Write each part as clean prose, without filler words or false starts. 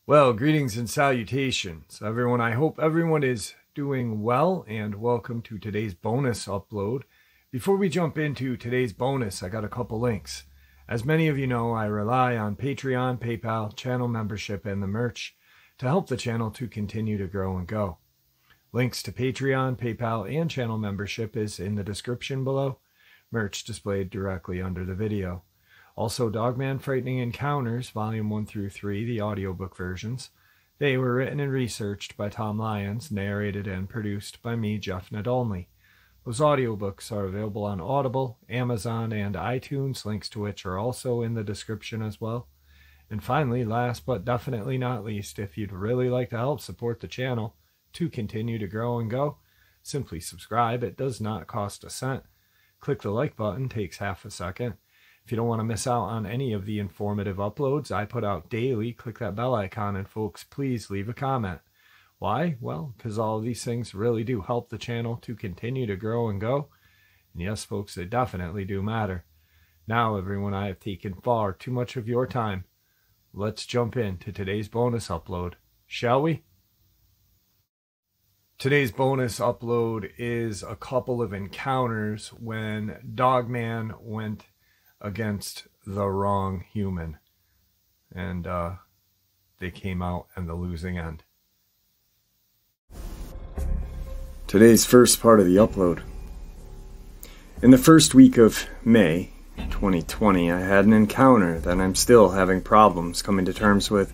Well, greetings and salutations, everyone. I hope everyone is doing well, and welcome to today's bonus upload. Before we jump into today's bonus, I got a couple links. As many of you know, I rely on Patreon, PayPal, channel membership, and the merch to help the channel to continue to grow and go. Links to Patreon, PayPal, and channel membership is in the description below. Merch displayed directly under the video. Also, Dogman Frightening Encounters, Volume 1 through 3, the audiobook versions. They were written and researched by Tom Lyons, narrated and produced by me, Jeff Nadolny. Those audiobooks are available on Audible, Amazon, and iTunes, links to which are also in the description as well. And finally, last but definitely not least, if you'd really like to help support the channel to continue to grow and go, simply subscribe. It does not cost a cent. Click the like button, takes half a second. If you don't want to miss out on any of the informative uploads I put out daily, click that bell icon, and folks, please leave a comment. Why? Well, because all of these things really do help the channel to continue to grow and go. And yes, folks, they definitely do matter. Now, everyone, I have taken far too much of your time. Let's jump into today's bonus upload, shall we? Today's bonus upload is a couple of encounters when Dogman went against the wrong human, and they came out on the losing end. Today's first part of the upload. In the first week of May 2020, I had an encounter that I'm still having problems coming to terms with.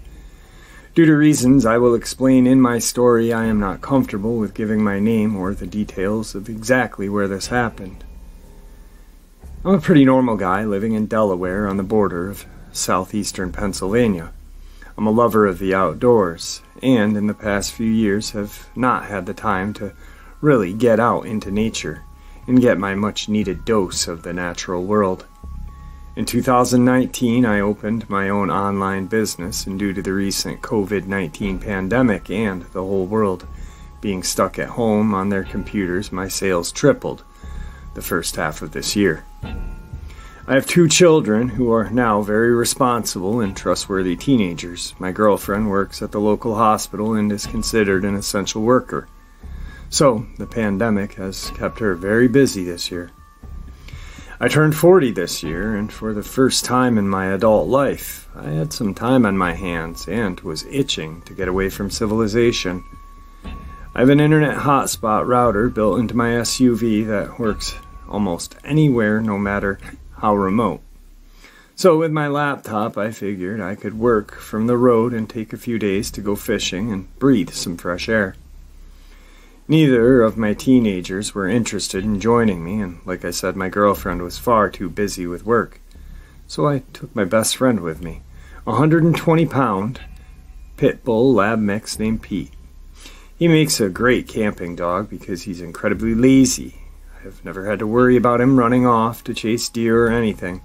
Due to reasons I will explain in my story, I am not comfortable with giving my name or the details of exactly where this happened. I'm a pretty normal guy living in Delaware on the border of southeastern Pennsylvania. I'm a lover of the outdoors, and in the past few years have not had the time to really get out into nature and get my much-needed dose of the natural world. In 2019, I opened my own online business, and due to the recent COVID-19 pandemic and the whole world being stuck at home on their computers, my sales tripled the first half of this year. I have 2 children who are now very responsible and trustworthy teenagers. My girlfriend works at the local hospital and is considered an essential worker. So, the pandemic has kept her very busy this year. I turned 40 this year, and for the first time in my adult life, I had some time on my hands and was itching to get away from civilization. I have an internet hotspot router built into my SUV that works almost anywhere, no matter how remote. So with my laptop, I figured I could work from the road and take a few days to go fishing and breathe some fresh air. Neither of my teenagers were interested in joining me, and like I said, my girlfriend was far too busy with work. So I took my best friend with me, a 120-pound pit bull lab mix named Pete. He makes a great camping dog because he's incredibly lazy. I have never had to worry about him running off to chase deer or anything.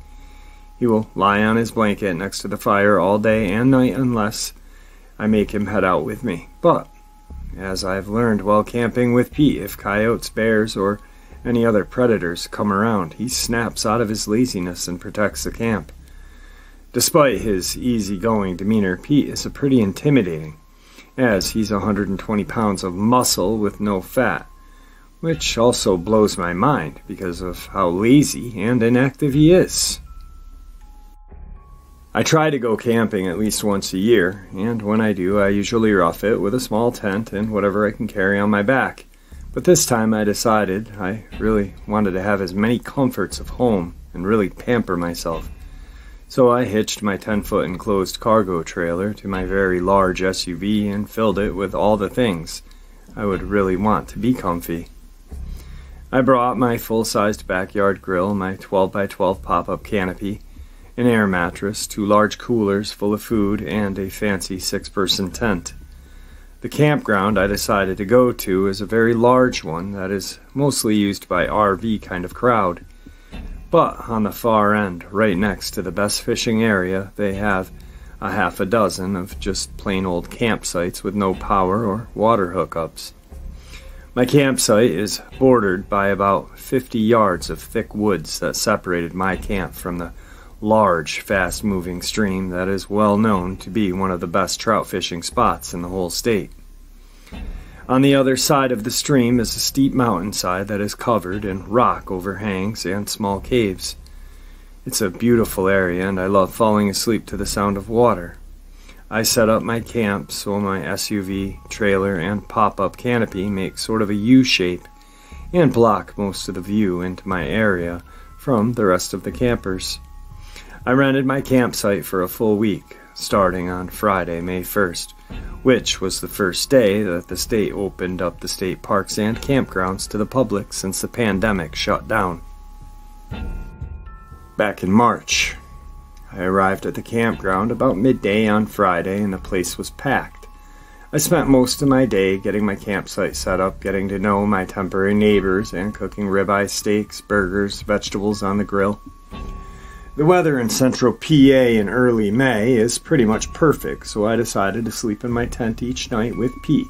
He will lie on his blanket next to the fire all day and night unless I make him head out with me. But, as I've learned while camping with Pete, if coyotes, bears, or any other predators come around, he snaps out of his laziness and protects the camp. Despite his easygoing demeanor, Pete is pretty intimidating, as he's 120 pounds of muscle with no fat, which also blows my mind because of how lazy and inactive he is. I try to go camping at least once a year, and when I do, I usually rough it with a small tent and whatever I can carry on my back. But this time I decided I really wanted to have as many comforts of home and really pamper myself. So I hitched my 10-foot enclosed cargo trailer to my very large SUV and filled it with all the things I would really want to be comfy. I brought my full-sized backyard grill, my 12x12 pop-up canopy, an air mattress, 2 large coolers full of food, and a fancy 6-person tent. The campground I decided to go to is a very large one that is mostly used by RV kind of crowd. But on the far end, right next to the best fishing area, they have a half a dozen of just plain old campsites with no power or water hookups. My campsite is bordered by about 50 yards of thick woods that separated my camp from the large, fast-moving stream that is well known to be one of the best trout fishing spots in the whole state. On the other side of the stream is a steep mountainside that is covered in rock overhangs and small caves. It's a beautiful area, and I love falling asleep to the sound of water. I set up my camp so my SUV, trailer, and pop-up canopy make sort of a U shape and block most of the view into my area from the rest of the campers. I rented my campsite for a full week, starting on Friday, May 1st, which was the first day that the state opened up the state parks and campgrounds to the public since the pandemic shut down. Back in March, I arrived at the campground about midday on Friday and the place was packed. I spent most of my day getting my campsite set up, getting to know my temporary neighbors, and cooking ribeye steaks, burgers, vegetables on the grill. The weather in central PA in early May is pretty much perfect, so I decided to sleep in my tent each night with Pete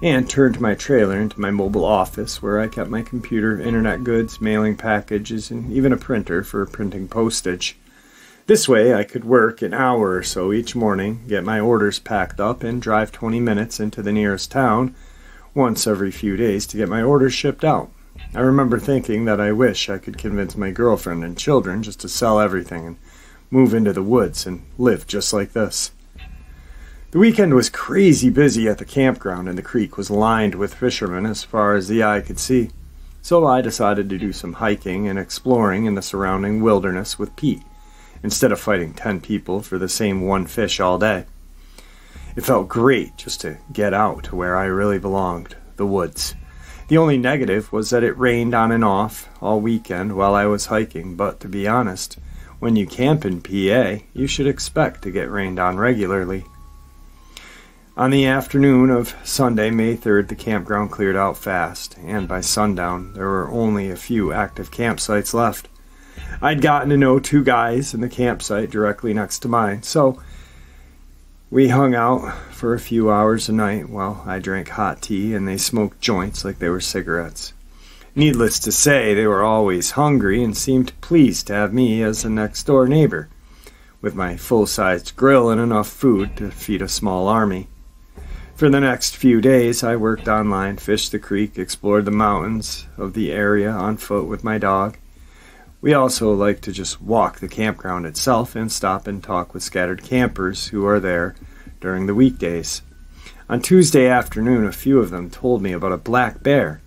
and turned my trailer into my mobile office where I kept my computer, internet goods, mailing packages, and even a printer for printing postage. This way I could work an hour or so each morning, get my orders packed up, and drive 20 minutes into the nearest town once every few days to get my orders shipped out. I remember thinking that I wish I could convince my girlfriend and children just to sell everything and move into the woods and live just like this. The weekend was crazy busy at the campground, and the creek was lined with fishermen as far as the eye could see. So I decided to do some hiking and exploring in the surrounding wilderness with Pete, instead of fighting 10 people for the same one fish all day. It felt great just to get out to where I really belonged, the woods. The only negative was that it rained on and off all weekend while I was hiking, but to be honest, when you camp in PA, you should expect to get rained on regularly. On the afternoon of Sunday, May 3rd, the campground cleared out fast, and by sundown, there were only a few active campsites left. I'd gotten to know 2 guys in the campsite directly next to mine, so we hung out for a few hours a night while I drank hot tea and they smoked joints like they were cigarettes. Needless to say, they were always hungry and seemed pleased to have me as a next-door neighbor, with my full-sized grill and enough food to feed a small army. For the next few days, I worked online, fished the creek, explored the mountains of the area on foot with my dog. We also like to just walk the campground itself and stop and talk with scattered campers who are there during the weekdays. On Tuesday afternoon, a few of them told me about a black bear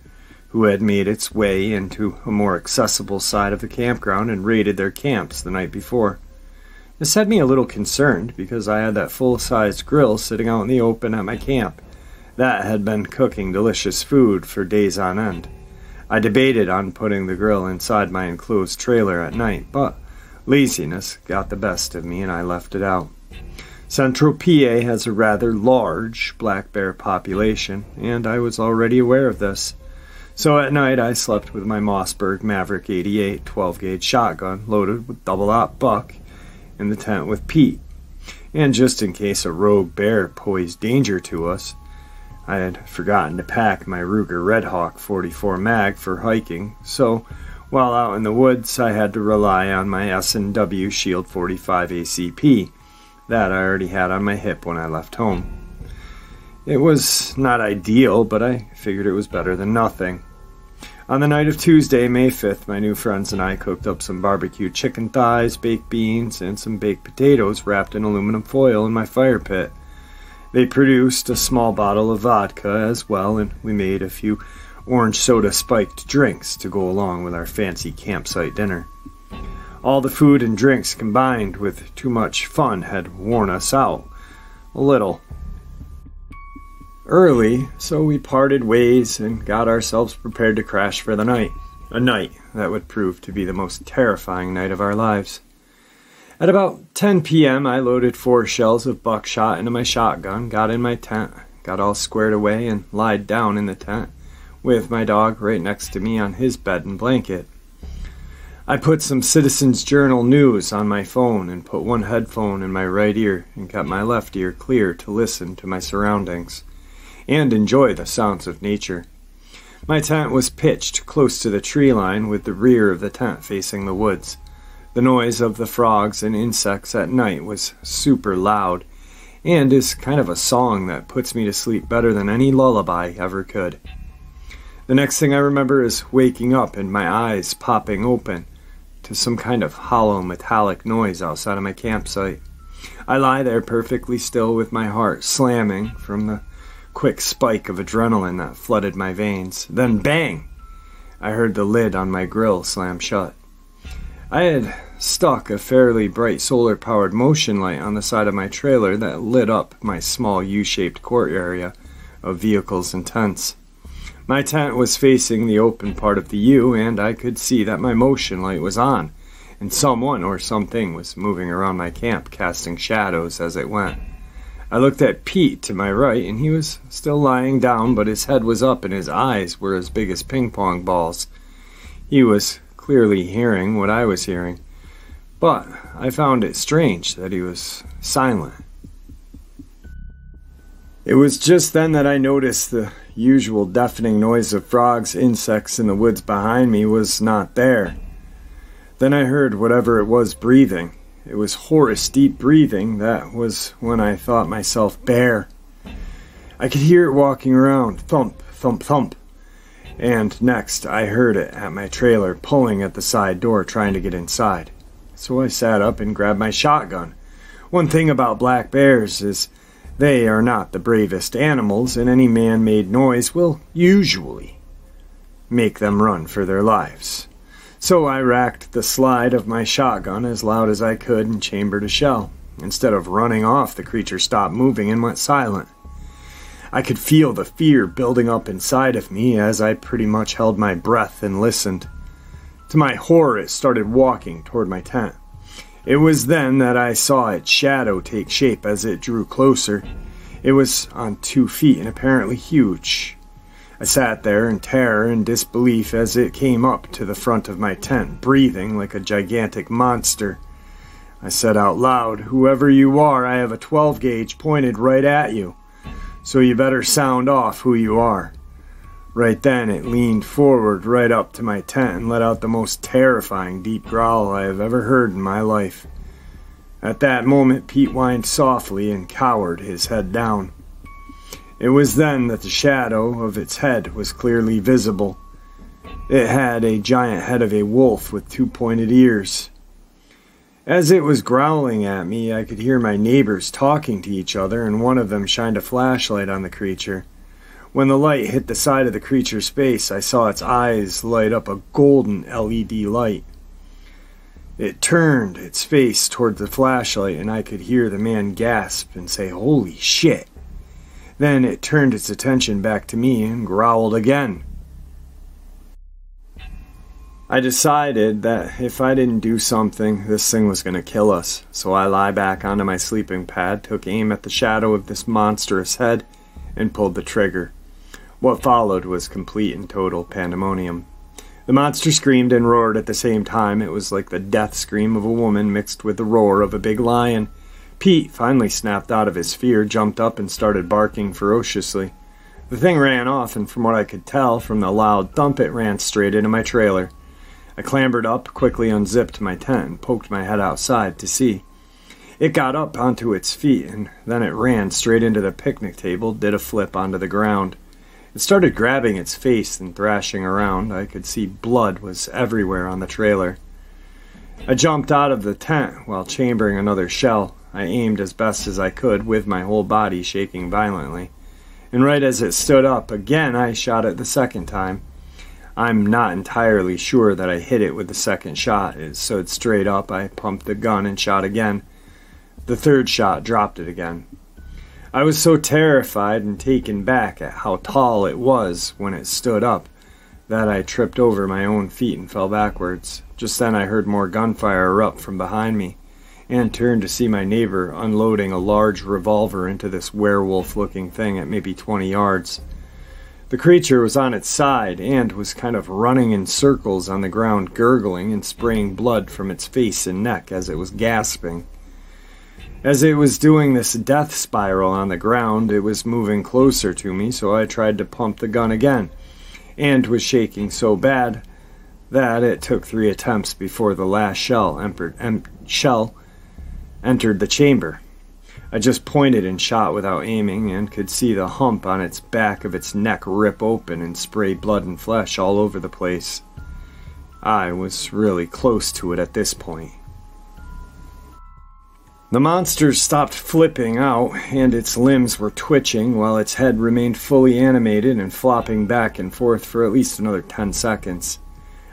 who had made its way into a more accessible side of the campground and raided their camps the night before. This had me a little concerned because I had that full-sized grill sitting out in the open at my camp that had been cooking delicious food for days on end. I debated on putting the grill inside my enclosed trailer at night, but laziness got the best of me and I left it out. Central PA has a rather large black bear population, and I was already aware of this. So at night I slept with my Mossberg Maverick 88 12-gauge shotgun loaded with double-aught buck in the tent with Pete. And just in case a rogue bear posed danger to us, I had forgotten to pack my Ruger Red Hawk 44 mag for hiking, so while out in the woods I had to rely on my S&W Shield 45 ACP that I already had on my hip when I left home. It was not ideal, but I figured it was better than nothing. On the night of Tuesday, May 5th, my new friends and I cooked up some barbecued chicken thighs, baked beans, and some baked potatoes wrapped in aluminum foil in my fire pit. They produced a small bottle of vodka as well, and we made a few orange soda spiked drinks to go along with our fancy campsite dinner. All the food and drinks combined with too much fun had worn us out a little early, so we parted ways and got ourselves prepared to crash for the night, a night that would prove to be the most terrifying night of our lives. At about 10 p.m., I loaded 4 shells of buckshot into my shotgun, got in my tent, got all squared away, and lied down in the tent, with my dog right next to me on his bed and blanket. I put some Citizens Journal news on my phone and put one headphone in my right ear and kept my left ear clear to listen to my surroundings and enjoy the sounds of nature. My tent was pitched close to the tree line with the rear of the tent facing the woods. The noise of the frogs and insects at night was super loud and is kind of a song that puts me to sleep better than any lullaby ever could. The next thing I remember is waking up and my eyes popping open to some kind of hollow metallic noise outside of my campsite. I lie there perfectly still with my heart slamming from the quick spike of adrenaline that flooded my veins. Then bang! I heard the lid on my grill slam shut. I had stuck a fairly bright solar-powered motion light on the side of my trailer that lit up my small U-shaped court area of vehicles and tents. My tent was facing the open part of the U, and I could see that my motion light was on, and someone or something was moving around my camp, casting shadows as it went. I looked at Pete to my right, and he was still lying down, but his head was up and his eyes were as big as ping-pong balls. He was clearly hearing what I was hearing, but I found it strange that he was silent. It was just then that I noticed the usual deafening noise of frogs, insects in the woods behind me was not there. Then I heard whatever it was breathing. It was Horace deep breathing. That was when I thought myself bare. I could hear it walking around, thump, thump, thump. And next I heard it at my trailer, pulling at the side door, trying to get inside. So I sat up and grabbed my shotgun. One thing about black bears is they are not the bravest animals, and any man-made noise will usually make them run for their lives. So I racked the slide of my shotgun as loud as I could and chambered a shell. Instead of running off, the creature stopped moving and went silent. I could feel the fear building up inside of me as I pretty much held my breath and listened. To my horror, it started walking toward my tent. It was then that I saw its shadow take shape as it drew closer. It was on 2 feet and apparently huge. I sat there in terror and disbelief as it came up to the front of my tent, breathing like a gigantic monster. I said out loud, "Whoever you are, I have a 12 gauge pointed right at you, so you better sound off who you are." Right then, it leaned forward right up to my tent and let out the most terrifying deep growl I have ever heard in my life. At that moment, Pete whined softly and cowered his head down. It was then that the shadow of its head was clearly visible. It had a giant head of a wolf with 2 pointed ears. As it was growling at me, I could hear my neighbors talking to each other, and one of them shined a flashlight on the creature. When the light hit the side of the creature's face, I saw its eyes light up a golden LED light. It turned its face toward the flashlight, and I could hear the man gasp and say, "Holy shit." Then it turned its attention back to me and growled again. I decided that if I didn't do something, this thing was going to kill us. So I lie back onto my sleeping pad, took aim at the shadow of this monstrous head, and pulled the trigger. What followed was complete and total pandemonium. The monster screamed and roared at the same time. It was like the death scream of a woman mixed with the roar of a big lion. Pete finally snapped out of his fear, jumped up, and started barking ferociously. The thing ran off, and from what I could tell from the loud thump, it ran straight into my trailer. I clambered up, quickly unzipped my tent, and poked my head outside to see. It got up onto its feet, and then it ran straight into the picnic table, did a flip onto the ground. It started grabbing its face and thrashing around. I could see blood was everywhere on the trailer. I jumped out of the tent while chambering another shell. I aimed as best as I could, with my whole body shaking violently. And right as it stood up again, I shot it the second time. I'm not entirely sure that I hit it with the second shot. It stood straight up. I pumped the gun and shot again. The third shot dropped it again. I was so terrified and taken back at how tall it was when it stood up that I tripped over my own feet and fell backwards. Just then I heard more gunfire erupt from behind me and turned to see my neighbor unloading a large revolver into this werewolf-looking thing at maybe 20 yards. The creature was on its side and was kind of running in circles on the ground, gurgling and spraying blood from its face and neck as it was gasping. As it was doing this death spiral on the ground, it was moving closer to me, so I tried to pump the gun again. and was shaking so bad that it took 3 attempts before the last shell entered the chamber. I just pointed and shot without aiming and could see the hump on its back of its neck rip open and spray blood and flesh all over the place. I was really close to it at this point. The monster stopped flipping out, and its limbs were twitching while its head remained fully animated and flopping back and forth for at least another 10 seconds.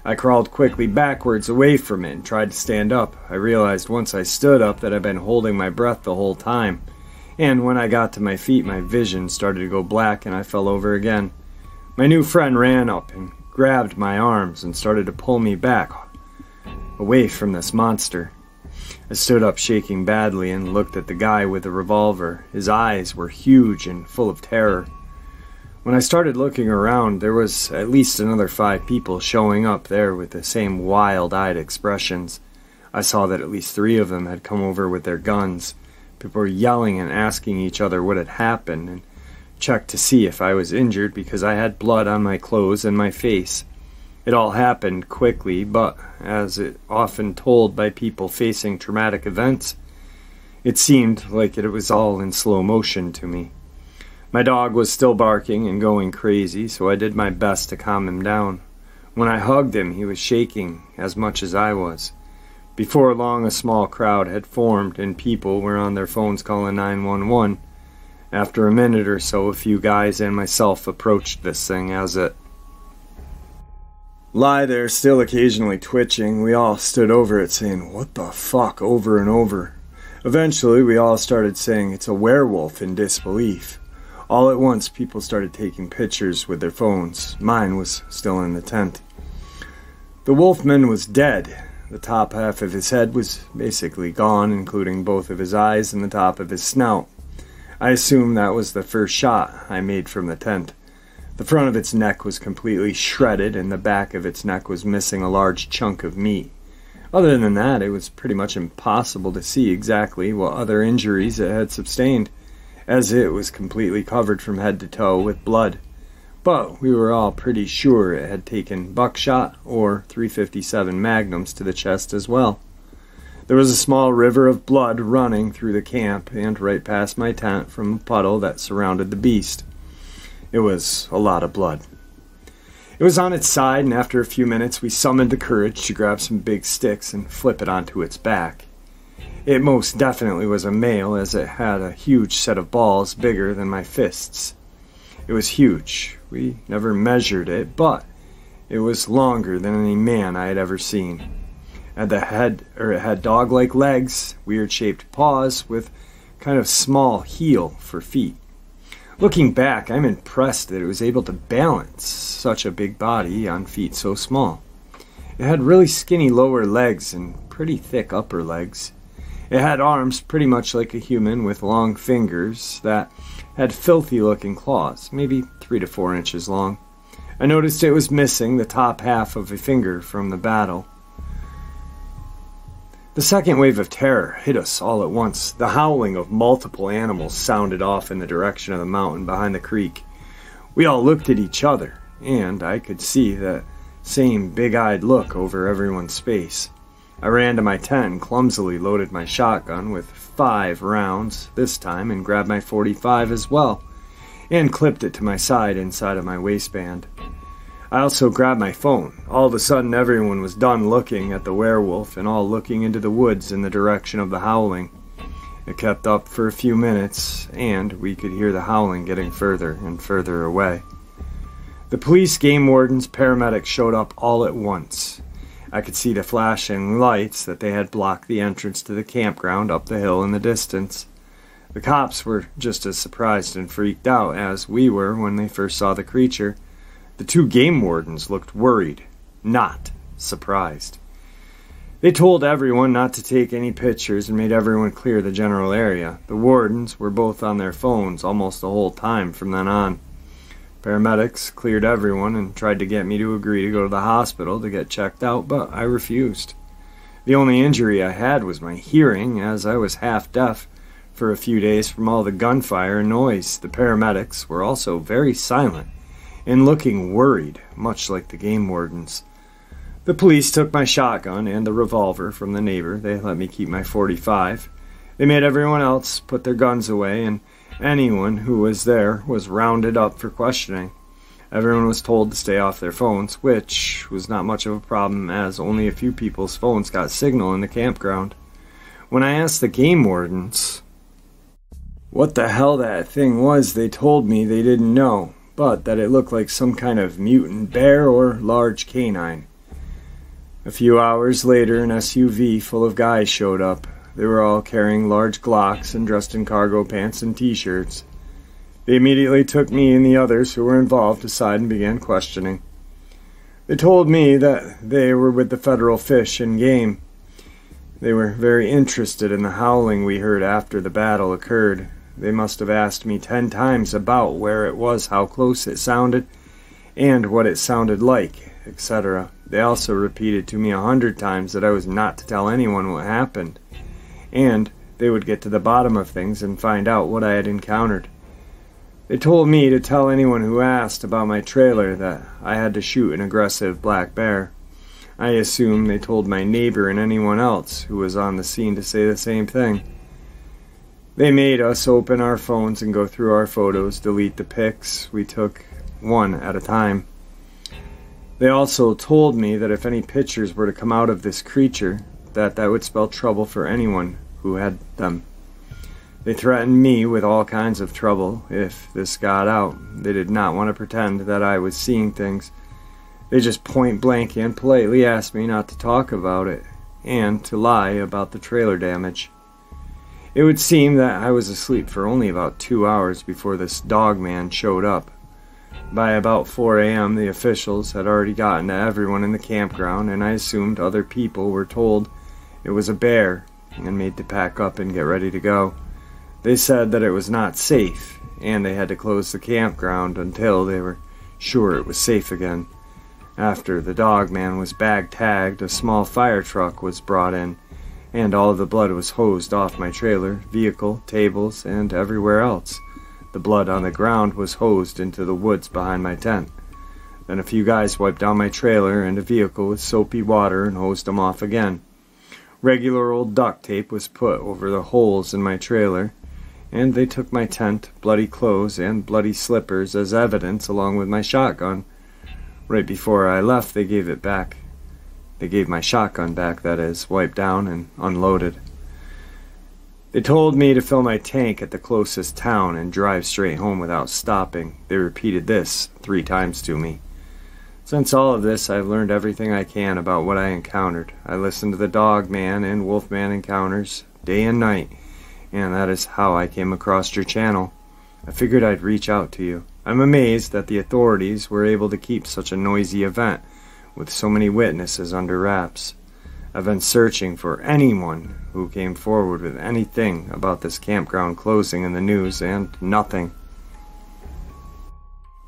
I crawled quickly backwards away from it and tried to stand up. I realized once I stood up that I'd been holding my breath the whole time, and when I got to my feet, my vision started to go black and I fell over again. My new friend ran up and grabbed my arms and started to pull me back, away from this monster. I stood up shaking badly and looked at the guy with the revolver. His eyes were huge and full of terror. When I started looking around, there was at least another 5 people showing up there with the same wild-eyed expressions. I saw that at least 3 of them had come over with their guns. People were yelling and asking each other what had happened, and checked to see if I was injured because I had blood on my clothes and my face. It all happened quickly, but, as it often told by people facing traumatic events, it seemed like it was all in slow motion to me. My dog was still barking and going crazy, so I did my best to calm him down. When I hugged him, he was shaking as much as I was. Before long, a small crowd had formed, and people were on their phones calling 911. After a minute or so, a few guys and myself approached this thing as it lay there, still occasionally twitching. We all stood over it saying, "What the fuck?" over and over. Eventually, we all started saying, "It's a werewolf," in disbelief. All at once, people started taking pictures with their phones. Mine was still in the tent. The wolfman was dead. The top half of his head was basically gone, including both of his eyes and the top of his snout. I assume that was the first shot I made from the tent. The front of its neck was completely shredded, and the back of its neck was missing a large chunk of meat. Other than that, it was pretty much impossible to see exactly what other injuries it had sustained, as it was completely covered from head to toe with blood. But we were all pretty sure it had taken buckshot or .357 magnums to the chest as well. There was a small river of blood running through the camp and right past my tent from a puddle that surrounded the beast. It was a lot of blood. It was on its side, and after a few minutes we summoned the courage to grab some big sticks and flip it onto its back. It most definitely was a male, as it had a huge set of balls bigger than my fists. It was huge. We never measured it, but it was longer than any man I had ever seen. It had dog-like legs, weird-shaped paws with kind of small heel for feet. Looking back, I'm impressed that it was able to balance such a big body on feet so small. It had really skinny lower legs and pretty thick upper legs. It had arms pretty much like a human with long fingers that had filthy-looking claws, maybe 3 to 4 inches long. I noticed it was missing the top half of a finger from the battle. The second wave of terror hit us all at once. The howling of multiple animals sounded off in the direction of the mountain behind the creek. We all looked at each other, and I could see that same big-eyed look over everyone's face. I ran to my tent and clumsily loaded my shotgun with 5 rounds this time and grabbed my .45 as well, and clipped it to my side inside of my waistband. I also grabbed my phone. All of a sudden, everyone was done looking at the werewolf and all looking into the woods in the direction of the howling. It kept up for a few minutes, and we could hear the howling getting further and further away. The police, game wardens, paramedics showed up all at once. I could see the flashing lights that they had blocked the entrance to the campground up the hill in the distance. The cops were just as surprised and freaked out as we were when they first saw the creature. The 2 game wardens looked worried, not surprised. They told everyone not to take any pictures and made everyone clear the general area. The wardens were both on their phones almost the whole time from then on. Paramedics cleared everyone and tried to get me to agree to go to the hospital to get checked out, but I refused. The only injury I had was my hearing, as I was half deaf for a few days from all the gunfire and noise. The paramedics were also very silent, and looking worried, much like the game wardens. The police took my shotgun and the revolver from the neighbor. They let me keep my .45. They made everyone else put their guns away, and anyone who was there was rounded up for questioning. Everyone was told to stay off their phones, which was not much of a problem as only a few people's phones got signal in the campground. When I asked the game wardens what the hell that thing was, they told me they didn't know, but that it looked like some kind of mutant bear or large canine. A few hours later, an SUV full of guys showed up. They were all carrying large Glocks and dressed in cargo pants and t-shirts. They immediately took me and the others who were involved aside and began questioning. They told me that they were with the Federal Fish and Game. They were very interested in the howling we heard after the battle occurred. They must have asked me 10 times about where it was, how close it sounded, and what it sounded like, etc. They also repeated to me 100 times that I was not to tell anyone what happened, and they would get to the bottom of things and find out what I had encountered. They told me to tell anyone who asked about my trailer that I had to shoot an aggressive black bear. I assume they told my neighbor and anyone else who was on the scene to say the same thing. They made us open our phones and go through our photos, delete the pics we took one at a time. They also told me that if any pictures were to come out of this creature, that would spell trouble for anyone who had them. They threatened me with all kinds of trouble if this got out. They did not want to pretend that I was seeing things. They just point blank and politely asked me not to talk about it and to lie about the trailer damage. It would seem that I was asleep for only about 2 hours before this Dogman showed up. By about 4 a.m., the officials had already gotten to everyone in the campground, and I assumed other people were told it was a bear and made to pack up and get ready to go. They said that it was not safe, and they had to close the campground until they were sure it was safe again. After the Dogman was bag-tagged, a small fire truck was brought in, and all of the blood was hosed off my trailer, vehicle, tables, and everywhere else. The blood on the ground was hosed into the woods behind my tent. Then a few guys wiped down my trailer and a vehicle with soapy water and hosed them off again. Regular old duct tape was put over the holes in my trailer, and they took my tent, bloody clothes, and bloody slippers as evidence along with my shotgun. Right before I left, they gave it back. They gave my shotgun back, that is, wiped down and unloaded. They told me to fill my tank at the closest town and drive straight home without stopping. They repeated this 3 times to me. Since all of this, I've learned everything I can about what I encountered. I listened to the Dogman and Wolfman encounters day and night, and that is how I came across your channel. I figured I'd reach out to you. I'm amazed that the authorities were able to keep such a noisy event with so many witnesses under wraps. I've been searching for anyone who came forward with anything about this campground closing in the news, and nothing.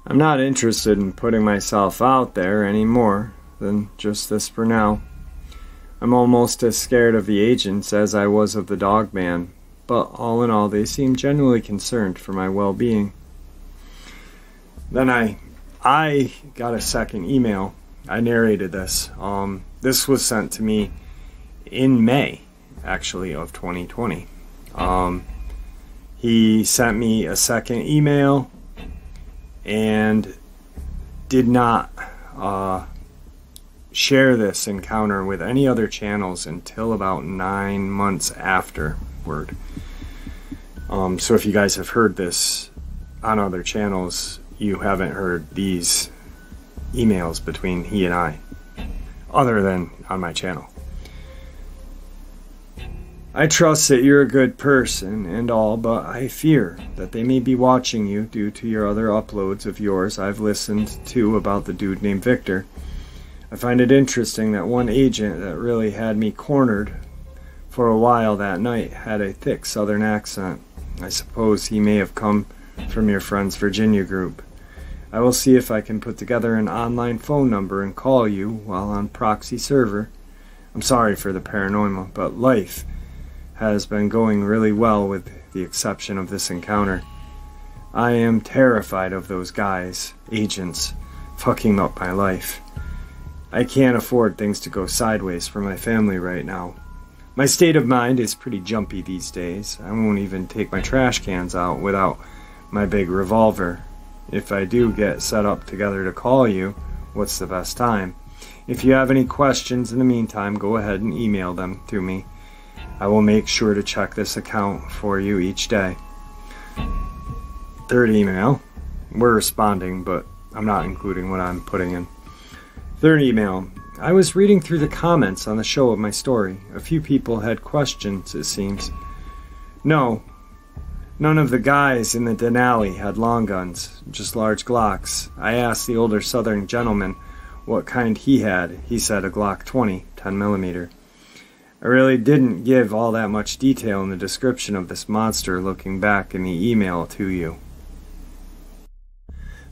I'm not interested in putting myself out there any more than just this for now. I'm almost as scared of the agents as I was of the Dogman, but all in all they seem genuinely concerned for my well-being. Then I got a second email. I narrated this. This was sent to me in May, actually, of 2020. He sent me a second email and did not share this encounter with any other channels until about 9 months afterward. So if you guys have heard this on other channels, you haven't heard these emails between he and I, other than on my channel. I trust that you're a good person and all, but I fear that they may be watching you due to your other uploads of yours I've listened to about the dude named Victor. I find it interesting that one agent that really had me cornered for a while that night had a thick southern accent. I suppose he may have come from your friend's Virginia group. I will see if I can put together an online phone number and call you while on proxy server. I'm sorry for the paranormal, but life has been going really well with the exception of this encounter. I am terrified of those guys, agents, fucking up my life. I can't afford things to go sideways for my family right now. My state of mind is pretty jumpy these days. I won't even take my trash cans out without my big revolver. If I do get set up together to call you, what's the best time? If you have any questions in the meantime, go ahead and email them to me. I will make sure to check this account for you each day. Third email. We're responding, but I'm not including what I'm putting in. Third email. I was reading through the comments on the show of my story. A few people had questions, it seems. No, none of the guys in the Denali had long guns, just large Glocks. I asked the older southern gentleman what kind he had. He said a Glock 20, 10mm. I really didn't give all that much detail in the description of this monster looking back in the email to you.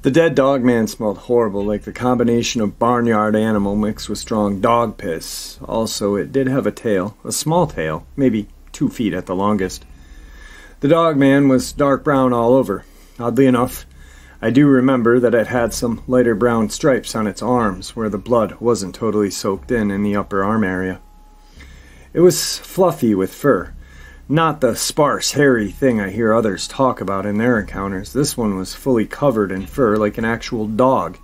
The dead Dogman smelled horrible, like the combination of barnyard animal mixed with strong dog piss. Also, it did have a tail, a small tail, maybe 2 feet at the longest. The Dogman was dark brown all over. Oddly enough, I do remember that it had some lighter brown stripes on its arms, where the blood wasn't totally soaked in the upper arm area. It was fluffy with fur. Not the sparse, hairy thing I hear others talk about in their encounters. This one was fully covered in fur like an actual dog.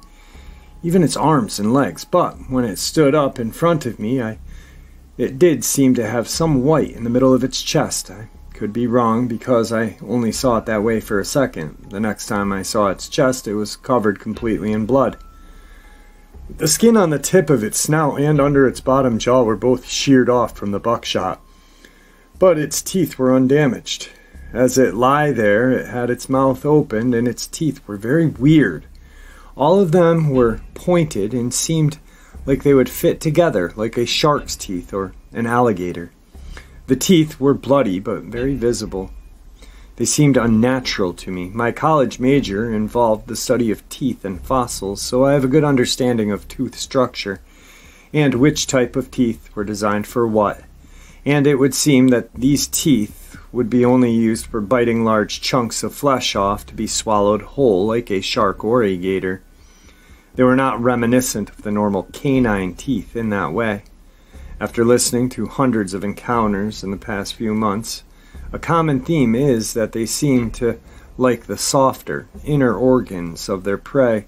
Even its arms and legs. But when it stood up in front of me, it did seem to have some white in the middle of its chest. I could be wrong because I only saw it that way for a second. The next time I saw its chest, it was covered completely in blood. The skin on the tip of its snout and under its bottom jaw were both sheared off from the buckshot. But its teeth were undamaged. As it lay there, it had its mouth opened, and its teeth were very weird. All of them were pointed and seemed like they would fit together, like a shark's teeth or an alligator. The teeth were bloody, but very visible. They seemed unnatural to me. My college major involved the study of teeth and fossils, so I have a good understanding of tooth structure, and which type of teeth were designed for what. And it would seem that these teeth would be only used for biting large chunks of flesh off to be swallowed whole like a shark or a gator. They were not reminiscent of the normal canine teeth in that way. After listening to hundreds of encounters in the past few months, a common theme is that they seem to like the softer, inner organs of their prey,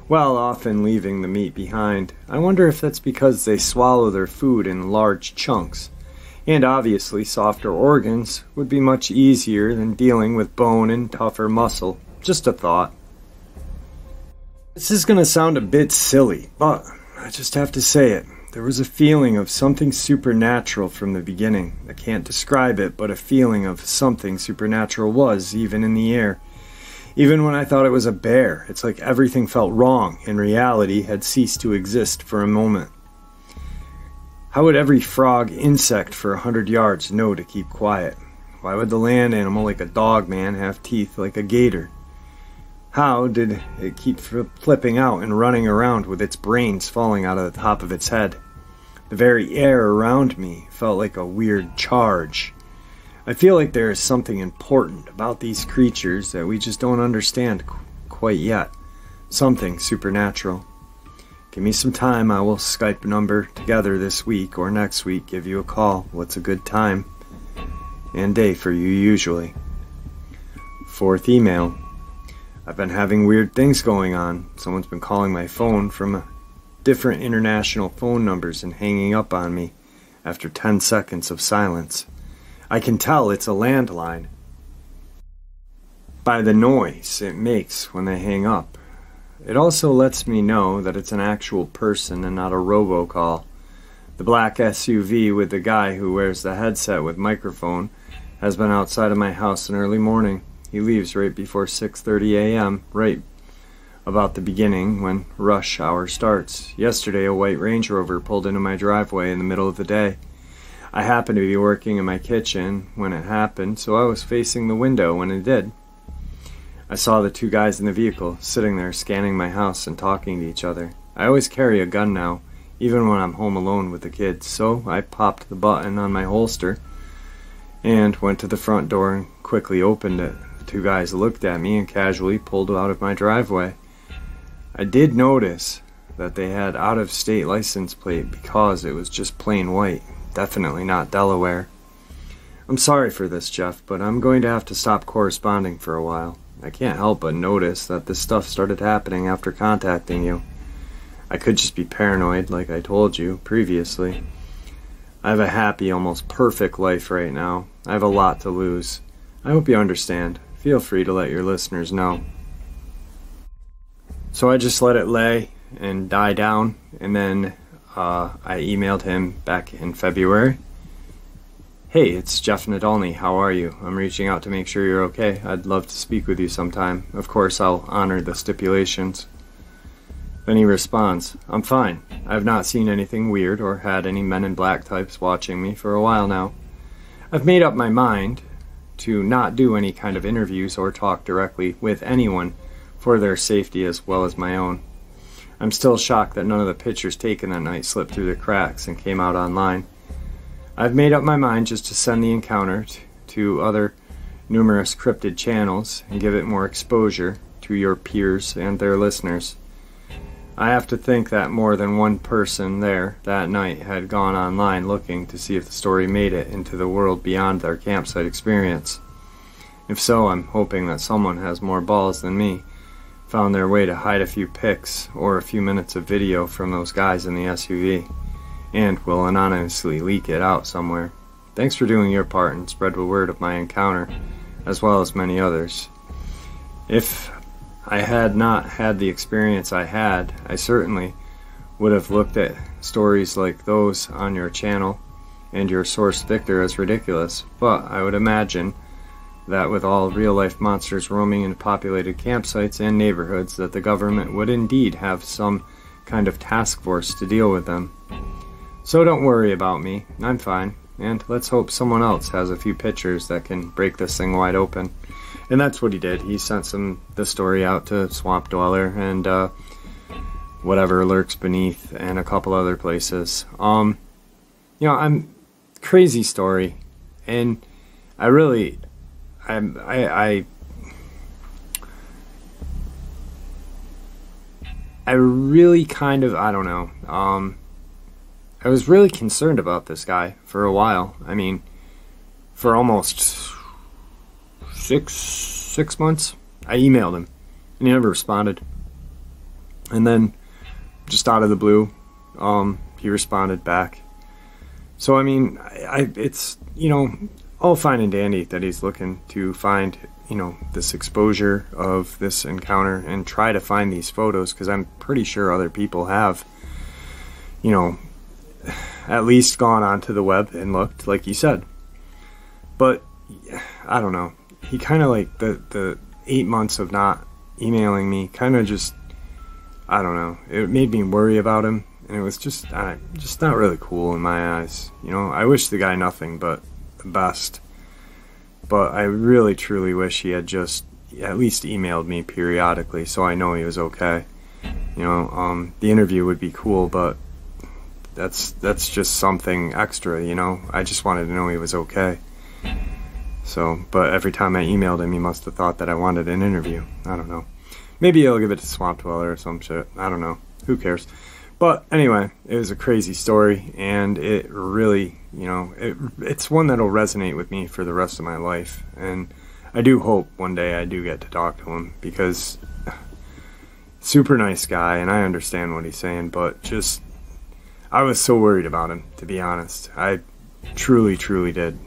while often leaving the meat behind. I wonder if that's because they swallow their food in large chunks. And obviously, softer organs would be much easier than dealing with bone and tougher muscle. Just a thought. This is going to sound a bit silly, but I just have to say it. There was a feeling of something supernatural from the beginning. I can't describe it, but a feeling of something supernatural was even in the air. Even when I thought it was a bear, it's like everything felt wrong and reality had ceased to exist for a moment. How would every frog, insect for 100 yards know to keep quiet? Why would the land animal like a Dogman have teeth like a gator? How did it keep flipping out and running around with its brains falling out of the top of its head? The very air around me felt like a weird charge. I feel like there is something important about these creatures that we just don't understand quite yet. Something supernatural. Give me some time. I will Skype number together this week or next week. Give you a call. What's a good time and day for you usually? Fourth email. I've been having weird things going on. Someone's been calling my phone from different international phone numbers and hanging up on me after 10 seconds of silence. I can tell it's a landline by the noise it makes when they hang up. It also lets me know that it's an actual person and not a robocall. The black SUV with the guy who wears the headset with microphone has been outside of my house in early morning. He leaves right before 6:30 a.m., right about the beginning when rush hour starts. Yesterday, a white Range Rover pulled into my driveway in the middle of the day. I happened to be working in my kitchen when it happened, so I was facing the window when it did. I saw the two guys in the vehicle, sitting there scanning my house and talking to each other. I always carry a gun now, even when I'm home alone with the kids, so I popped the button on my holster and went to the front door and quickly opened it. The two guys looked at me and casually pulled out of my driveway. I did notice that they had out-of-state license plate because it was just plain white. Definitely not Delaware. I'm sorry for this, Jeff, but I'm going to have to stop corresponding for a while. I can't help but notice that this stuff started happening after contacting you. I could just be paranoid, like I told you previously. I have a happy, almost perfect life right now. I have a lot to lose. I hope you understand. Feel free to let your listeners know. So I just let it lay and die down, and then I emailed him back in February. Hey, it's Jeff Nadolny. How are you? I'm reaching out to make sure you're okay. I'd love to speak with you sometime. Of course, I'll honor the stipulations. Then he responds, I'm fine. I have not seen anything weird or had any Men in Black types watching me for a while now. I've made up my mind to not do any kind of interviews or talk directly with anyone for their safety as well as my own. I'm still shocked that none of the pictures taken that night slipped through the cracks and came out online. I've made up my mind just to send the encounter to other numerous cryptid channels and give it more exposure to your peers and their listeners. I have to think that more than one person there that night had gone online looking to see if the story made it into the world beyond their campsite experience. If so, I'm hoping that someone has more balls than me, found their way to hide a few pics or a few minutes of video from those guys in the SUV, and will anonymously leak it out somewhere. Thanks for doing your part and spread the word of my encounter, as well as many others. If I had not had the experience I had, I certainly would have looked at stories like those on your channel and your source Victor as ridiculous, but I would imagine that with all real-life monsters roaming in populated campsites and neighborhoods, that the government would indeed have some kind of task force to deal with them. So don't worry about me, I'm fine, and let's hope someone else has a few pictures that can break this thing wide open. And that's what he did. He sent the story out to Swamp Dweller and whatever lurks beneath and a couple other places. Crazy story, and I really kind of, I don't know, I was really concerned about this guy for a while. I mean, for almost six months, I emailed him, and he never responded. And then, just out of the blue, he responded back. So, I mean, it's, all fine and dandy that he's looking to find, this exposure of this encounter and try to find these photos, because I'm pretty sure other people have, at least gone onto the web and looked, like he said. But, I don't know. He kind of, like, the 8 months of not emailing me kind of just, I don't know, it made me worry about him, and it was just not really cool in my eyes. I wish the guy nothing but the best, but I really truly wish he had just at least emailed me periodically so I know he was okay. The interview would be cool, but that's just something extra, I just wanted to know he was okay. So, but every time I emailed him, he must have thought that I wanted an interview. I don't know. Maybe he'll give it to Swamp Dweller or some shit. I don't know. Who cares? But anyway, it was a crazy story, and it really, it's one that'll resonate with me for the rest of my life. And I do hope one day I do get to talk to him, because super nice guy, and I understand what he's saying, but just, I was so worried about him, to be honest. I truly, truly did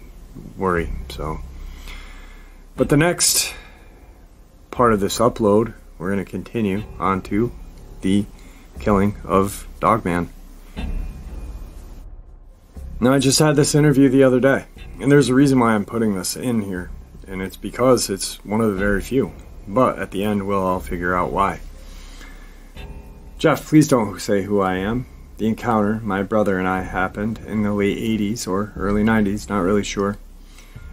worry, so. But the next part of this upload, we're going to continue on to the killing of Dogman. Now, I just had this interview the other day, and there's a reason why I'm putting this in here, and it's because it's one of the very few. But at the end, we'll all figure out why. Jeff, please don't say who I am. The encounter my brother and I happened in the late 80s or early 90s, not really sure.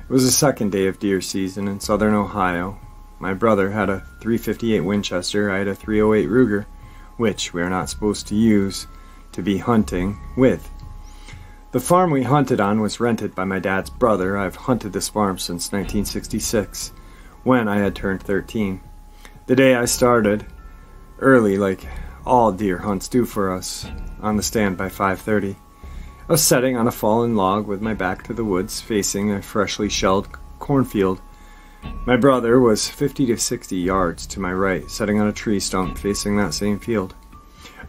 It was the second day of deer season in southern Ohio. My brother had a .358 Winchester, I had a .308 Ruger, which we are not supposed to use to be hunting with. The farm we hunted on was rented by my dad's brother. I've hunted this farm since 1966. when I had turned 13. The day I started early, like all deer hunts do for us, on the stand by 5:30. I was sitting on a fallen log with my back to the woods, facing a freshly shelled cornfield. My brother was 50 to 60 yards to my right, sitting on a tree stump facing that same field.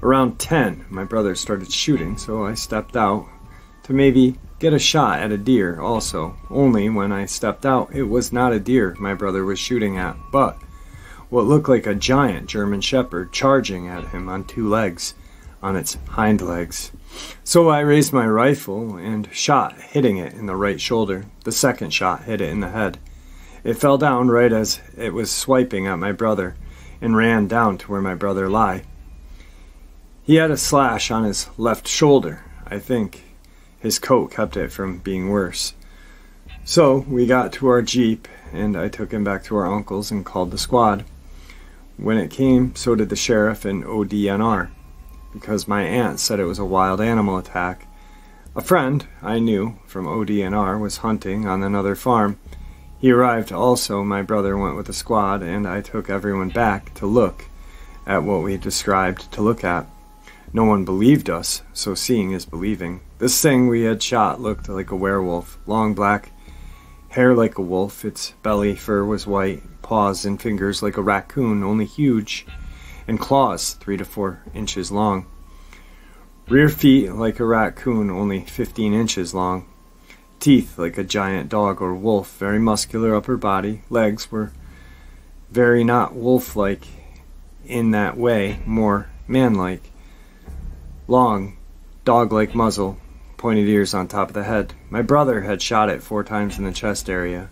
Around 10, my brother started shooting, so I stepped out to maybe get a shot at a deer also. Only when I stepped out, it was not a deer my brother was shooting at, but what looked like a giant German shepherd charging at him on two legs, on its hind legs. So I raised my rifle and shot, hitting it in the right shoulder. The second shot hit it in the head. It fell down right as it was swiping at my brother and ran down to where my brother lay. He had a slash on his left shoulder. I think his coat kept it from being worse. So we got to our Jeep and I took him back to our uncle's and called the squad. When it came, so did the sheriff and ODNR, because my aunt said it was a wild animal attack. A friend I knew from ODNR was hunting on another farm. He arrived also. My brother went with the squad, and I took everyone back to look at what we described to look at. No one believed us, so seeing is believing. This thing we had shot looked like a werewolf. Long black hair like a wolf, its belly fur was white, paws and fingers like a raccoon, only huge, and claws 3 to 4 inches long. Rear feet like a raccoon, only 15 inches long. Teeth like a giant dog or wolf, very muscular upper body. Legs were very not wolf-like in that way, more man-like. Long, dog-like muzzle, pointed ears on top of the head. My brother had shot it 4 times in the chest area.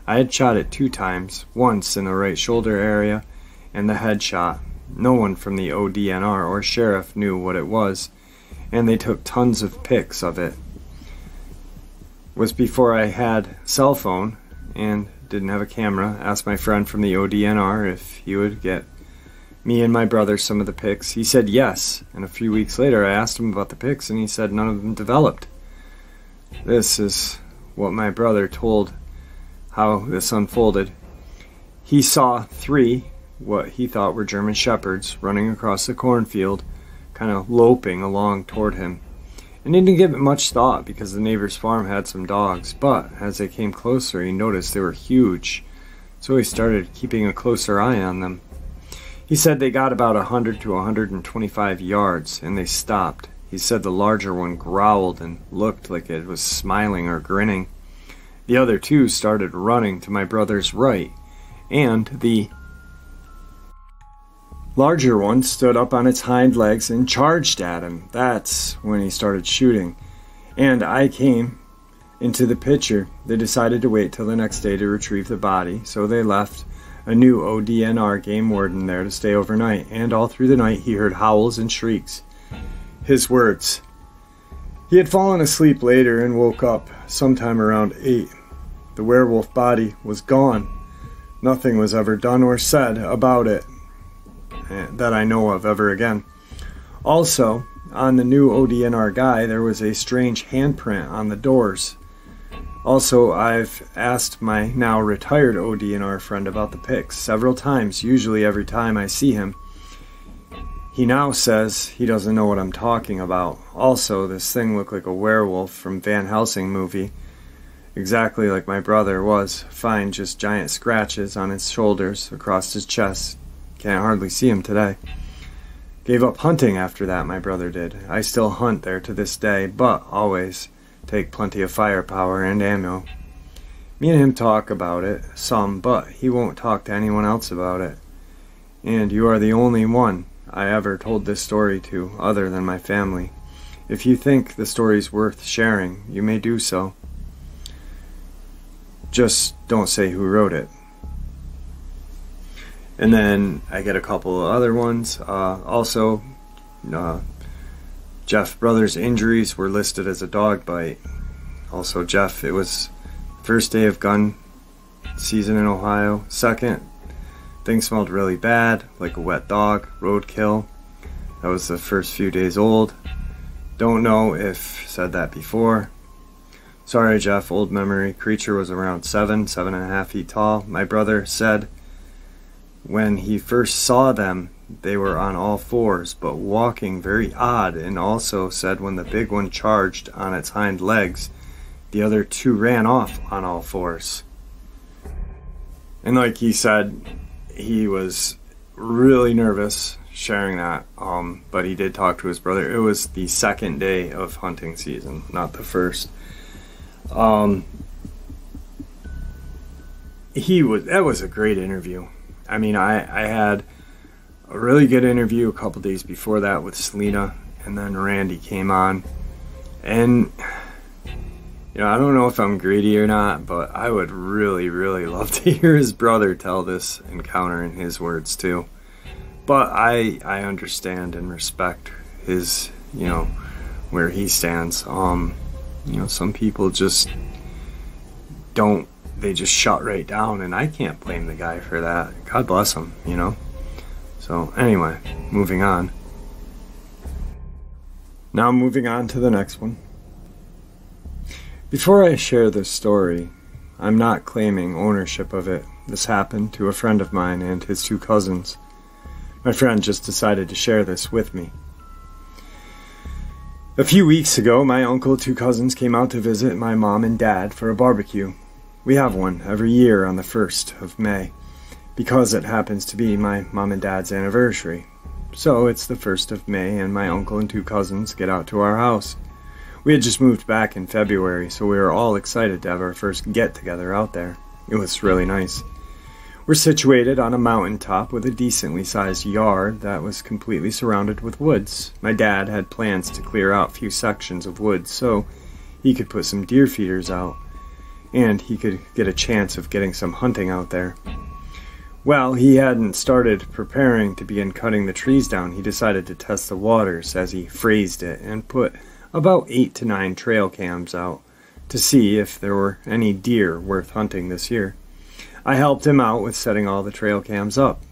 I had shot it 2 times, once in the right shoulder area and the head shot. No one from the ODNR or sheriff knew what it was, and they took tons of pics of it. It was before I had cell phone and didn't have a camera. Asked my friend from the ODNR if he would get me and my brother some of the pics. He said yes, and a few weeks later I asked him about the pics and he said none of them developed. This is what my brother told how this unfolded. He saw 3 what he thought were German shepherds running across the cornfield, kind of loping along toward him. And he didn't give it much thought because the neighbor's farm had some dogs, but as they came closer he noticed they were huge, so he started keeping a closer eye on them. He said they got about 100 to 125 yards and they stopped. He said the larger one growled and looked like it was smiling or grinning. The other 2 started running to my brother's right, and the larger one stood up on its hind legs and charged at him. That's when he started shooting, and I came into the picture. They decided to wait till the next day to retrieve the body, so they left a new ODNR game warden there to stay overnight, and all through the night he heard howls and shrieks. His words. He had fallen asleep later and woke up sometime around 8. The werewolf body was gone. Nothing was ever done or said about it that I know of ever again. Also, on the new ODNR guy, there was a strange handprint on the doors. Also, I've asked my now retired ODNR friend about the pics several times, usually every time I see him. He now says he doesn't know what I'm talking about. Also, this thing looked like a werewolf from Van Helsing movie, exactly like my brother was. Fine, just giant scratches on his shoulders, across his chest. Can't hardly see him today. Gave up hunting after that, my brother did. I still hunt there to this day, but always take plenty of firepower and ammo. Me and him talk about it, some, but he won't talk to anyone else about it. And you are the only one I ever told this story to, other than my family. If you think the story's worth sharing, you may do so. Just don't say who wrote it. And then I get a couple of other ones. Also, Jeff Brothers' injuries were listed as a dog bite. Also, Jeff, it was first day of gun season in Ohio. Second, things smelled really bad, like a wet dog, roadkill. That was the first few days old. Don't know if said that before. Sorry, Jeff, old memory. Creature was around 7.5 feet tall. My brother said when he first saw them, they were on all fours, but walking very odd, and also said when the big one charged on its hind legs, the other two ran off on all fours. And like he said, he was really nervous sharing that, but he did talk to his brother. It was the second day of hunting season, not the first. That was a great interview. I mean, I had a really good interview a couple days before that with Selena, and then Randy came on, and you know, I don't know if I'm greedy or not, but I would really, really love to hear his brother tell this encounter in his words too. But I understand and respect his, you know, where he stands. You know, some people just don't, they just shut right down, and I can't blame the guy for that. God bless him, you know. So anyway, moving on. Now moving on to the next one. Before I share this story, I'm not claiming ownership of it. This happened to a friend of mine and his two cousins. My friend just decided to share this with me. A few weeks ago, my uncle, two cousins came out to visit my mom and dad for a barbecue. We have one every year on the 1st of May, because it happens to be my mom and dad's anniversary. So it's the 1st of May, and my uncle and two cousins get out to our house. We had just moved back in February, so we were all excited to have our first get-together out there. It was really nice. We're situated on a mountaintop with a decently sized yard that was completely surrounded with woods. My dad had plans to clear out a few sections of woods so he could put some deer feeders out, and he could get a chance of getting some hunting out there. Well, he hadn't started preparing to begin cutting the trees down. He decided to test the waters, as he phrased it, and put about 8 to 9 trail cams out to see if there were any deer worth hunting this year. I helped him out with setting all the trail cams up,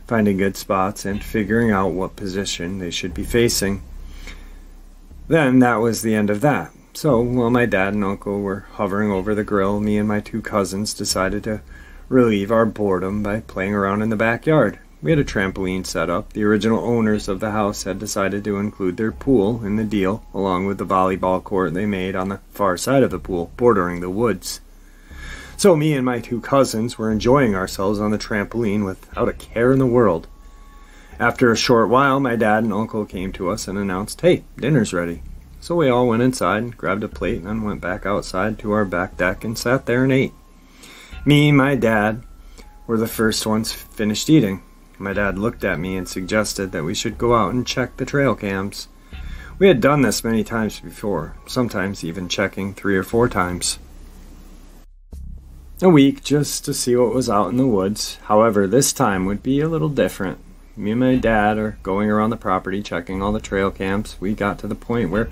finding good spots, and figuring out what position they should be facing. Then that was the end of that. So, while my dad and uncle were hovering over the grill, me and my two cousins decided to relieve our boredom by playing around in the backyard. We had a trampoline set up. The original owners of the house had decided to include their pool in the deal, along with the volleyball court they made on the far side of the pool, bordering the woods. So me and my two cousins were enjoying ourselves on the trampoline without a care in the world. After a short while, my dad and uncle came to us and announced, "Hey, dinner's ready." So we all went inside, grabbed a plate, and then went back outside to our back deck and sat there and ate. Me and my dad were the first ones finished eating. My dad looked at me and suggested that we should go out and check the trail cams. We had done this many times before, sometimes even checking 3 or 4 times a week just to see what was out in the woods. However, this time would be a little different. Me and my dad are going around the property checking all the trail cams. We got to the point where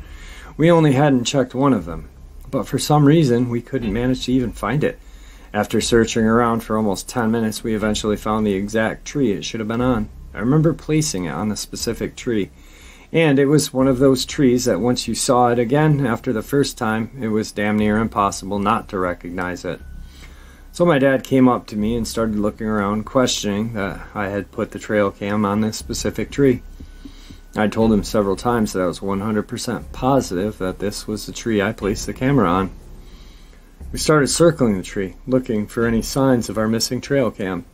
we only hadn't checked one of them, but for some reason we couldn't manage to even find it. After searching around for almost 10 minutes, we eventually found the exact tree it should have been on. I remember placing it on the specific tree, and it was one of those trees that once you saw it again after the first time, it was damn near impossible not to recognize it. So my dad came up to me and started looking around, questioning that I had put the trail cam on this specific tree. I told him several times that I was 100% positive that this was the tree I placed the camera on. We started circling the tree, looking for any signs of our missing trail cam.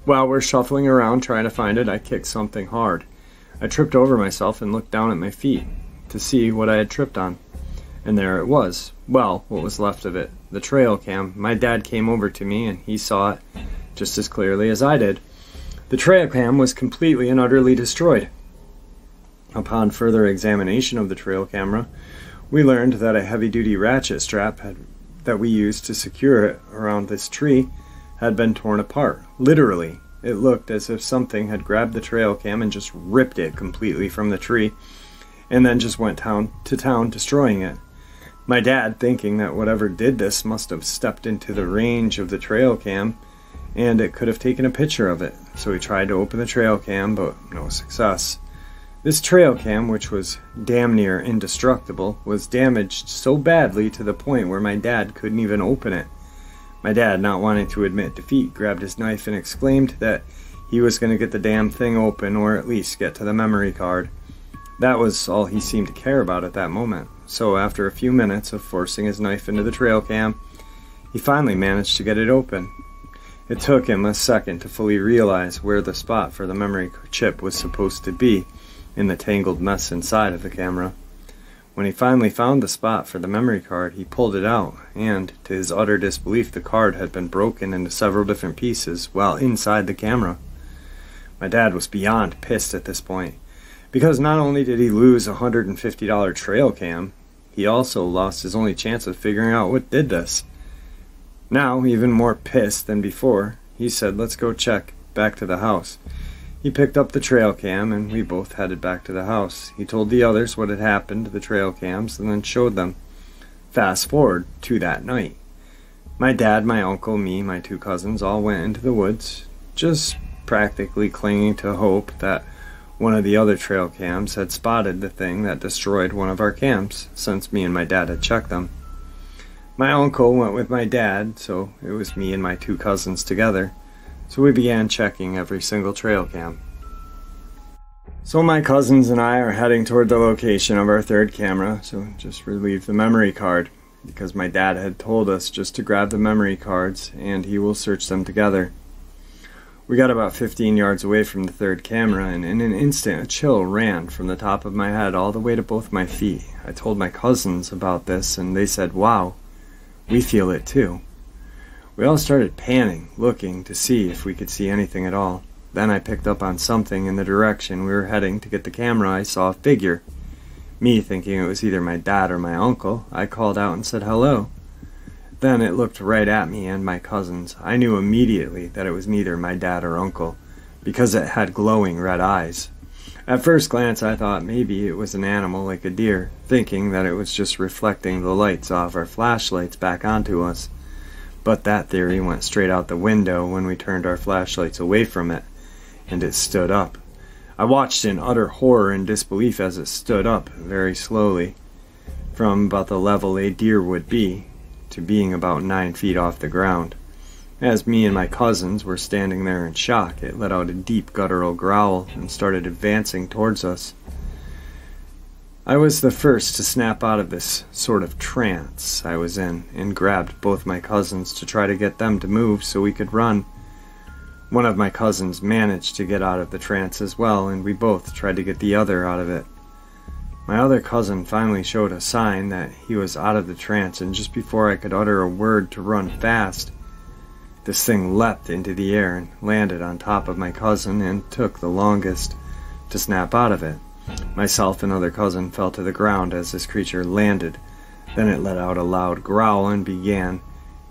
While we're shuffling around trying to find it, I kicked something hard. I tripped over myself and looked down at my feet to see what I had tripped on. And there it was. Well, what was left of it. The trail cam. My dad came over to me and he saw it just as clearly as I did. The trail cam was completely and utterly destroyed. Upon further examination of the trail camera, we learned that a heavy-duty ratchet strap that we used to secure it around this tree had been torn apart. Literally, it looked as if something had grabbed the trail cam and just ripped it completely from the tree, and then just went town to town destroying it. My dad, thinking that whatever did this must have stepped into the range of the trail cam, and it could have taken a picture of it. So he tried to open the trail cam, but no success. This trail cam, which was damn near indestructible, was damaged so badly to the point where my dad couldn't even open it. My dad, not wanting to admit defeat, grabbed his knife and exclaimed that he was going to get the damn thing open, or at least get to the memory card. That was all he seemed to care about at that moment. So after a few minutes of forcing his knife into the trail cam, he finally managed to get it open. It took him a second to fully realize where the spot for the memory chip was supposed to be in the tangled mess inside of the camera. When he finally found the spot for the memory card, he pulled it out, and, to his utter disbelief, the card had been broken into several different pieces while inside the camera. My dad was beyond pissed at this point, because not only did he lose a $150 trail cam, he also lost his only chance of figuring out what did this. Now, even more pissed than before, he said, "Let's go check back to the house." He picked up the trail cam, and we both headed back to the house. He told the others what had happened to the trail cams, and then showed them. Fast forward to that night. My dad, my uncle, me, my two cousins all went into the woods, just practically clinging to hope that one of the other trail cams had spotted the thing that destroyed one of our cams, since me and my dad had checked them. My uncle went with my dad, so it was me and my two cousins together. So we began checking every single trail cam. So my cousins and I are heading toward the location of our third camera, so just relieve the memory card, because my dad had told us just to grab the memory cards and he will search them together. We got about 15 yards away from the third camera, and in an instant a chill ran from the top of my head all the way to both my feet. I told my cousins about this, and they said, "Wow, we feel it too." We all started panning, looking to see if we could see anything at all. Then I picked up on something in the direction we were heading to get the camera. I saw a figure. Me thinking it was either my dad or my uncle, I called out and said hello. Then it looked right at me and my cousins. I knew immediately that it was neither my dad or uncle, because it had glowing red eyes. At first glance I thought maybe it was an animal like a deer, thinking that it was just reflecting the lights off our flashlights back onto us. But that theory went straight out the window when we turned our flashlights away from it, and it stood up. I watched in utter horror and disbelief as it stood up, very slowly, from about the level a deer would be, to being about 9 feet off the ground. As me and my cousins were standing there in shock, it let out a deep guttural growl and started advancing towards us. I was the first to snap out of this sort of trance I was in, and grabbed both my cousins to try to get them to move so we could run. One of my cousins managed to get out of the trance as well, and we both tried to get the other out of it. My other cousin finally showed a sign that he was out of the trance, and just before I could utter a word to run fast, this thing leapt into the air and landed on top of my cousin, and took the longest to snap out of it. Myself and other cousin fell to the ground as this creature landed. Then it let out a loud growl and began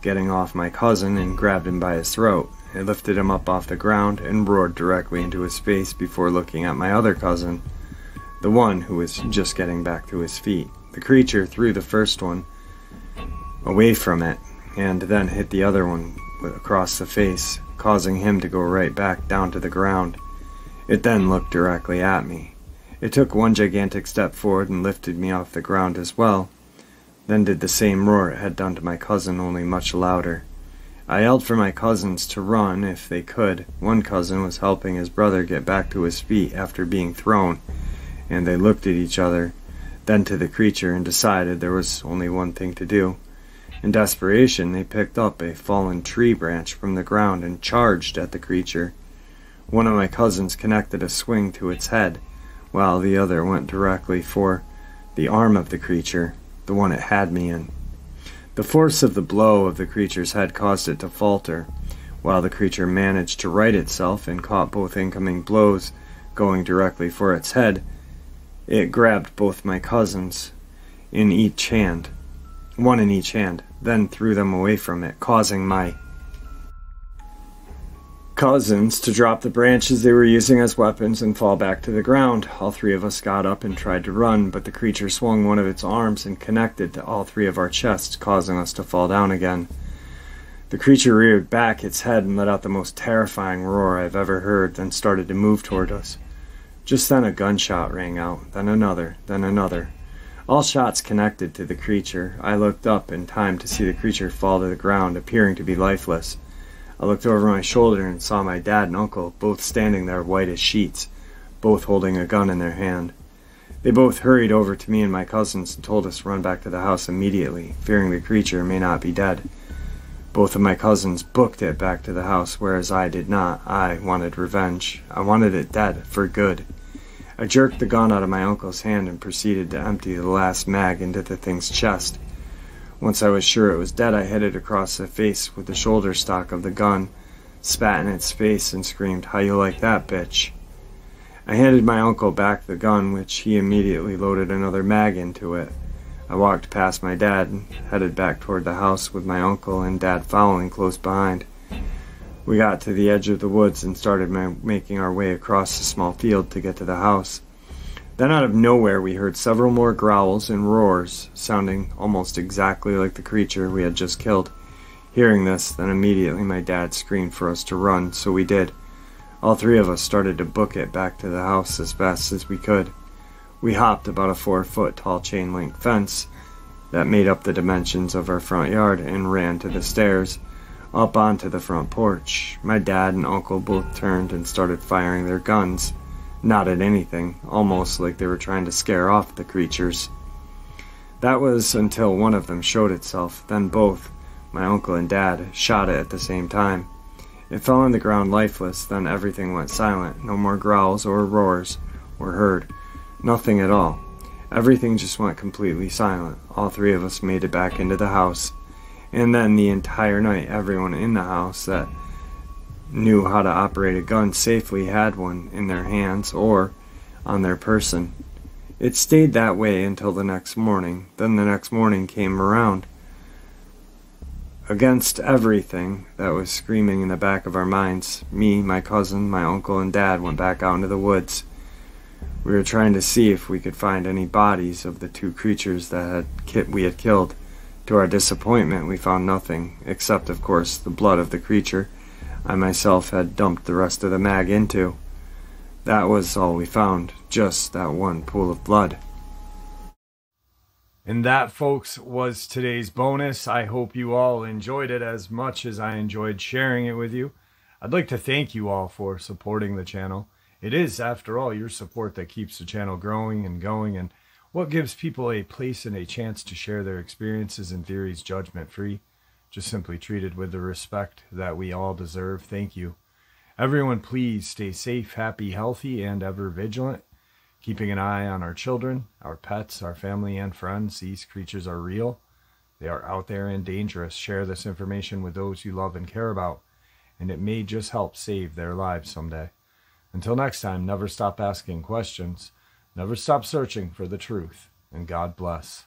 getting off my cousin and grabbed him by his throat. It lifted him up off the ground and roared directly into his face before looking at my other cousin, the one who was just getting back to his feet. The creature threw the first one away from it and then hit the other one across the face, causing him to go right back down to the ground. It then looked directly at me. It took one gigantic step forward and lifted me off the ground as well, then did the same roar it had done to my cousin, only much louder. I yelled for my cousins to run if they could. One cousin was helping his brother get back to his feet after being thrown, and they looked at each other, then to the creature, and decided there was only one thing to do. In desperation, they picked up a fallen tree branch from the ground and charged at the creature. One of my cousins connected a swing to its head, while the other went directly for the arm of the creature, the one it had me in. The force of the blow of the creature's head caused it to falter, while the creature managed to right itself and caught both incoming blows going directly for its head. It grabbed both my cousins in each hand, one in each hand, then threw them away from it, causing my cousins to drop the branches they were using as weapons and fall back to the ground. All three of us got up and tried to run, but the creature swung one of its arms and connected to all three of our chests, causing us to fall down again. The creature reared back its head and let out the most terrifying roar I've ever heard, then started to move toward us. Just then a gunshot rang out, then another, then another. All shots connected to the creature. I looked up in time to see the creature fall to the ground, appearing to be lifeless. I looked over my shoulder and saw my dad and uncle, both standing there white as sheets, both holding a gun in their hand. They both hurried over to me and my cousins and told us to run back to the house immediately, fearing the creature may not be dead. Both of my cousins booked it back to the house, whereas I did not. I wanted revenge. I wanted it dead, for good. I jerked the gun out of my uncle's hand and proceeded to empty the last mag into the thing's chest. Once I was sure it was dead, I hit it across the face with the shoulder stock of the gun, spat in its face, and screamed, "How you like that, bitch?" I handed my uncle back the gun, which he immediately loaded another mag into it. I walked past my dad and headed back toward the house with my uncle and dad following close behind. We got to the edge of the woods and started making our way across the small field to get to the house. Then out of nowhere we heard several more growls and roars, sounding almost exactly like the creature we had just killed. Hearing this, then immediately my dad screamed for us to run, so we did. All three of us started to book it back to the house as fast as we could. We hopped about a 4-foot tall chain-link fence that made up the dimensions of our front yard and ran to the stairs, up onto the front porch. My dad and uncle both turned and started firing their guns, not at anything, almost like they were trying to scare off the creatures. That was until one of them showed itself, then both, my uncle and dad, shot it at the same time. It fell on the ground lifeless, then everything went silent. No more growls or roars were heard. Nothing at all. Everything just went completely silent. All three of us made it back into the house. And then the entire night, everyone in the house that knew how to operate a gun safely had one in their hands or on their person. It stayed that way until the next morning. Then the next morning came around. Against everything that was screaming in the back of our minds, me, my cousin, my uncle, and dad went back out into the woods. We were trying to see if we could find any bodies of the two creatures that we had killed. To our disappointment, we found nothing, except, of course, the blood of the creature I myself had dumped the rest of the mag into. That was all we found, just that one pool of blood. And that, folks, was today's bonus. I hope you all enjoyed it as much as I enjoyed sharing it with you. I'd like to thank you all for supporting the channel. It is, after all, your support that keeps the channel growing and going, and what gives people a place and a chance to share their experiences and theories judgment-free, just simply treated with the respect that we all deserve. Thank you. Everyone, please stay safe, happy, healthy, and ever vigilant. Keeping an eye on our children, our pets, our family, and friends. These creatures are real. They are out there and dangerous. Share this information with those you love and care about, and it may just help save their lives someday. Until next time, never stop asking questions. Never stop searching for the truth. And God bless.